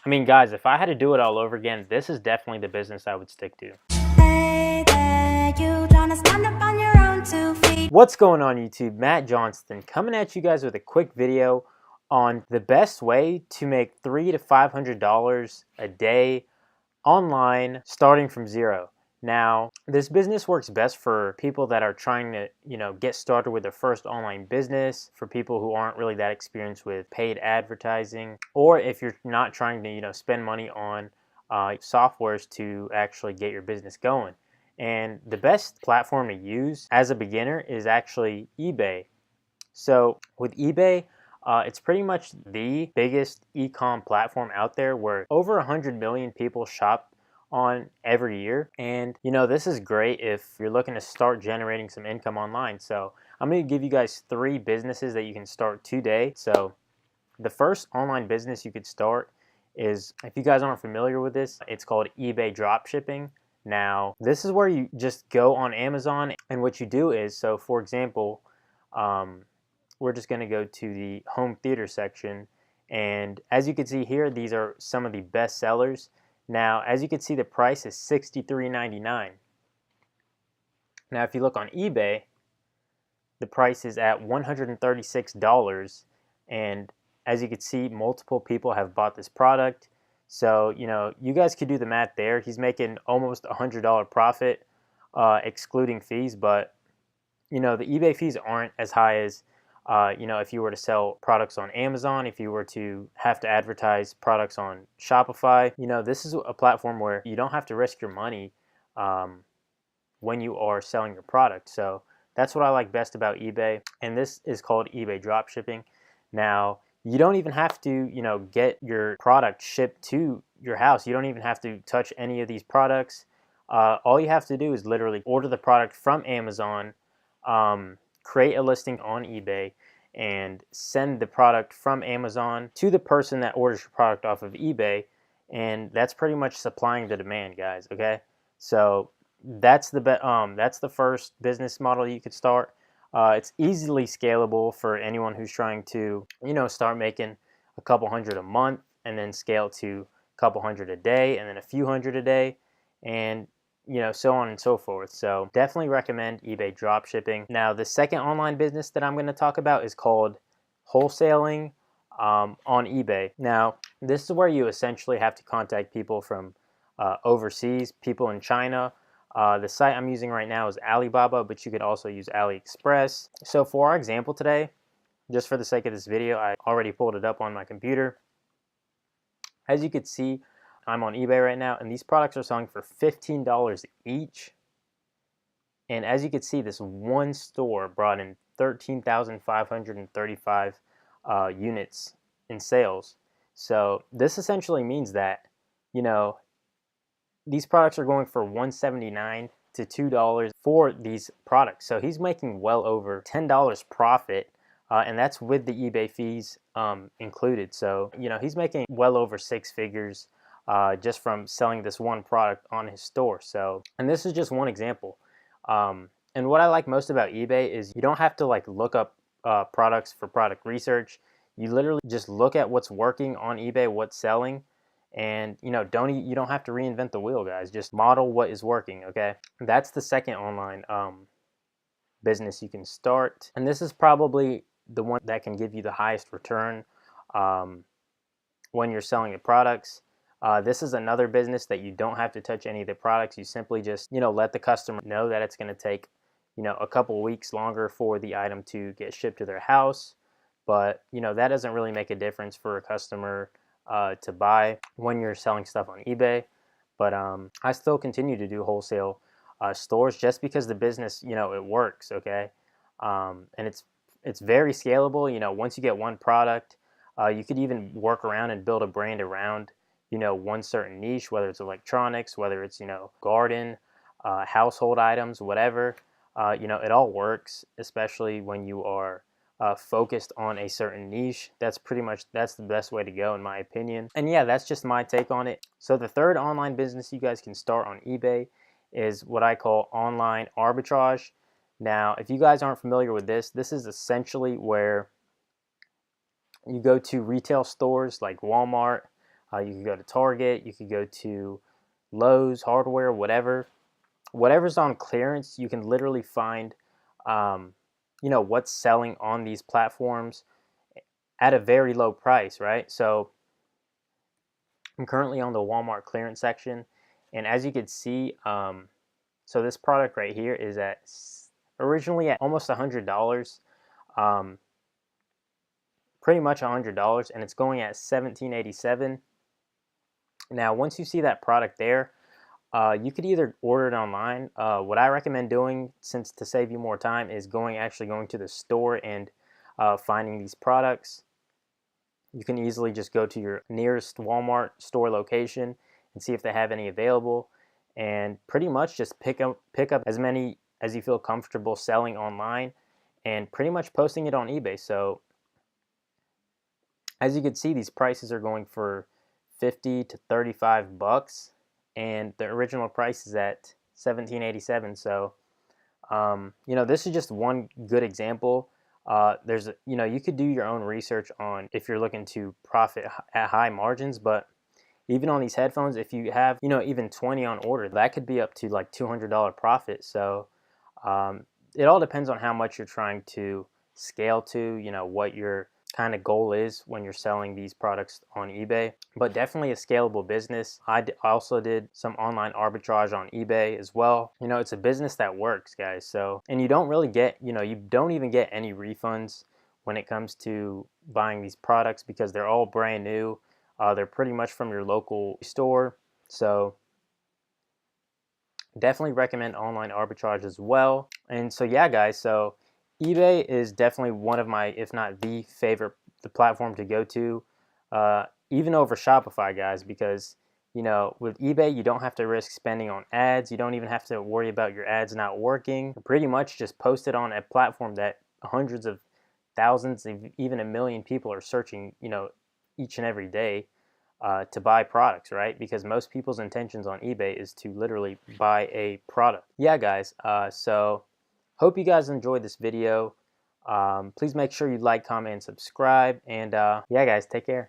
I mean, guys, if I had to do it all over again, this is definitely the business I would stick to. What's going on YouTube? Matt Johnston coming at you guys with a quick video on the best way to make $300 to $500 a day online starting from zero. Now, this business works best for people that are trying to, get started with their first online business, for people who aren't really that experienced with paid advertising, or if you're not trying to, spend money on softwares to actually get your business going. And the best platform to use as a beginner is actually eBay. So with eBay, it's pretty much the biggest e-com platform out there where over 100 million people shop on every year. And this is great if you're looking to start generating some income online. So I'm going to give you guys 3 businesses that you can start today. So the first online business you could start is, if you guys aren't familiar with this, it's called eBay Dropshipping. Now, this is where you just go on Amazon, and what you do is, so for example, we're just going to go to the home theater section, and as you can see here, these are some of the best sellers. Now, as you can see, the price is $63.99. Now, if you look on eBay, the price is at $136, and as you can see, multiple people have bought this product. So, you guys could do the math there. He's making almost $100 profit, excluding fees, but, the eBay fees aren't as high as, if you were to sell products on Amazon, if you were to have to advertise products on Shopify. This is a platform where you don't have to risk your money when you are selling your product. So that's what I like best about eBay, and this is called eBay Dropshipping. Now, you don't even have to, get your product shipped to your house. You don't even have to touch any of these products. All you have to do is literally order the product from Amazon, create a listing on eBay, and send the product from Amazon to the person that orders your product off of eBay, and that's pretty much supplying the demand, guys. Okay, so that's the first business model you could start. It's easily scalable for anyone who's trying to, start making a couple hundred a month and then scale to a couple hundred a day and then a few hundred a day, and so on and so forth. So definitely recommend eBay Dropshipping. Now, the second online business that I'm going to talk about is called wholesaling on eBay. Now, this is where you essentially have to contact people from overseas, people in China. The site I'm using right now is Alibaba, but you could also use AliExpress. So for our example today, just for the sake of this video, I already pulled it up on my computer. As you can see, I'm on eBay right now, and these products are selling for $15 each. And as you can see, this one store brought in 13,535 units in sales. So this essentially means that, these products are going for $179 to $2 for these products. So he's making well over $10 profit, and that's with the eBay fees included. So, he's making well over 6 figures just from selling this one product on his store. So, and this is just one example. And what I like most about eBay is you don't have to look up products for product research. You literally just look at what's working on eBay, what's selling, and you don't have to reinvent the wheel, guys. Just model what is working. Okay, that's the second online business you can start, and this is probably the one that can give you the highest return when you're selling the products. This is another business that you don't have to touch any of the products. You simply just let the customer know that it's going to take a couple weeks longer for the item to get shipped to their house, but that doesn't really make a difference for a customer to buy when you're selling stuff on eBay. But I still continue to do wholesale stores just because the business, it works. Okay, and it's very scalable. Once you get one product, you could even work around and build a brand around one certain niche, whether it's electronics, whether it's garden, household items, whatever. It all works, especially when you are focused on a certain niche. That's the best way to go, in my opinion. And yeah, that's just my take on it. So the third online business you guys can start on eBay is what I call online arbitrage. Now, if you guys aren't familiar with this, this is essentially where you go to retail stores like Walmart, You could go to Target, you could go to Lowe's, Hardware, whatever's on clearance. You can literally find, what's selling on these platforms at a very low price, right? So I'm currently on the Walmart clearance section, and as you can see, so this product right here is originally at almost $100, um, pretty much $100, and it's going at $17.87. Now, once you see that product there, you could either order it online. What I recommend doing, since to save you more time, is actually going to the store and finding these products. You can easily just go to your nearest Walmart store location and see if they have any available, and pretty much just pick up as many as you feel comfortable selling online, and pretty much posting it on eBay. So as you can see, these prices are going for 50 to 35 bucks, and the original price is at 17.87. So this is just one good example. You could do your own research on if you're looking to profit at high margins, but even on these headphones, if you have, even 20 on order, that could be up to like $200 profit. So it all depends on how much you're trying to scale to, what your kind of goal is when you're selling these products on eBay. But definitely a scalable business. I also did some online arbitrage on eBay as well. It's a business that works, guys. So, and you don't really get, you don't even get any refunds when it comes to buying these products, because they're all brand new. They're pretty much from your local store. So definitely recommend online arbitrage as well. And so yeah, guys, so eBay is definitely one of my, if not the favorite, the platform to go to, even over Shopify, guys, because with eBay, you don't have to risk spending on ads. You don't even have to worry about your ads not working. Pretty much just post it on a platform that hundreds of thousands, even a million people are searching, each and every day to buy products, right? Because most people's intentions on eBay is to literally buy a product. Yeah, guys, so hope you guys enjoyed this video. Please make sure you like, comment, and subscribe. And yeah, guys, take care.